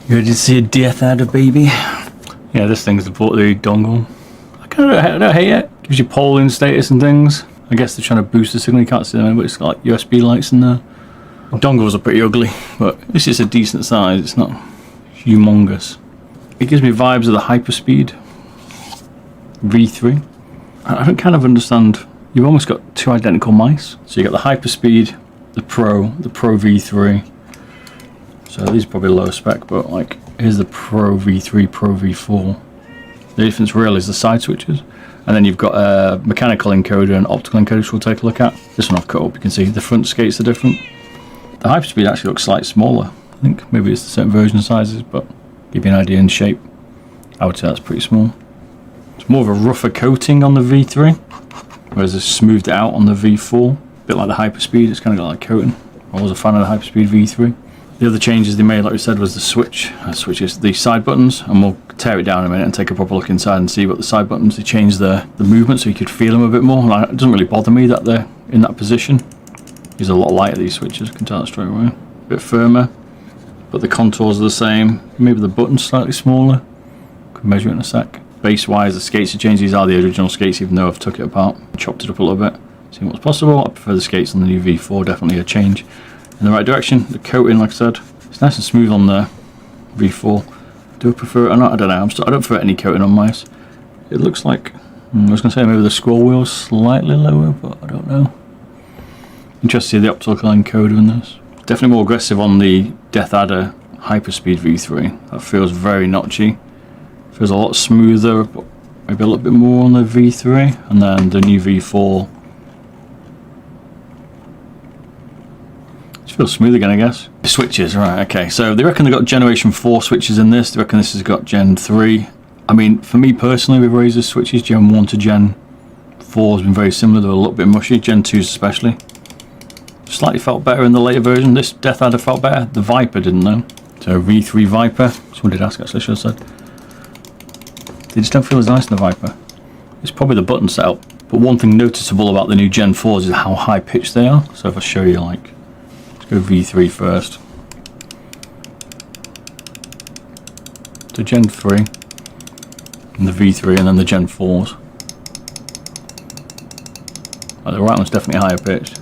You ready to see a death adder, baby? Yeah, this thing's the dongle. I don't hate it. Gives you polling status and things. I guess they're trying to boost the signal. You can't see them, but it's got like USB lights in there. The dongles are pretty ugly, but this is a decent size. It's not humongous. It gives me vibes of the Hyperspeed V3. I don't kind of understand. You've almost got two identical mice. So you got the Hyperspeed, the Pro V3. So these are probably low spec, but like here's the Pro V3, Pro V4. The difference really is the side switches. And then you've got a mechanical encoder and optical encoder, which we'll take a look at. This one I've cut up, you can see the front skates are different. The Hyperspeed actually looks slightly smaller. I think maybe it's the same version sizes, but give you an idea in shape. I would say that's pretty small. It's more of a rougher coating on the V3, whereas it's smoothed out on the V4. A bit like the Hyperspeed, it's kind of got like coating. I was a fan of the Hyperspeed V3. The other changes they made, like we said, was the switches, the side buttons, and we'll tear it down in a minute and take a proper look inside and see what the side buttons, they changed the movement so you could feel them a bit more. Like, it doesn't really bother me that they're in that position. These are a lot lighter, these switches, you can tell that straight away. A bit firmer, but the contours are the same. Maybe the buttons slightly smaller. Could measure it in a sec. Base-wise, the skates have changed. These are the original skates, even though I've took it apart, chopped it up a little bit, seen what's possible. I prefer the skates on the new V4, definitely a change in the right direction. The coating, like I said, it's nice and smooth on the V4. Do I prefer it or not? I don't know. I don't prefer any coating on mice. It looks like, I was going to say maybe the scroll wheel's slightly lower, but I don't know. Interested to see the optical encoder in this. Definitely more aggressive on the Death Adder Hyperspeed V3. That feels very notchy. Feels a lot smoother, but maybe a little bit more on the V3. And then the new V4 feels smooth again, I guess. Switches, right, okay. So they reckon they've got Generation 4 switches in this. They reckon this has got Gen 3. I mean, for me personally, with Razer switches, Gen 1 to Gen 4 has been very similar. They're a little bit mushy, Gen 2s especially. Slightly felt better in the later version. This Death Adder felt better. The Viper didn't though. So V3 Viper. Someone did ask actually, I should have said. They just don't feel as nice in the Viper. It's probably the button setup. But one thing noticeable about the new Gen 4s is how high pitched they are. So if I show you, like, go V3 first. So Gen 3 and the V3 and then the Gen 4s. Oh, the right one's definitely higher pitched.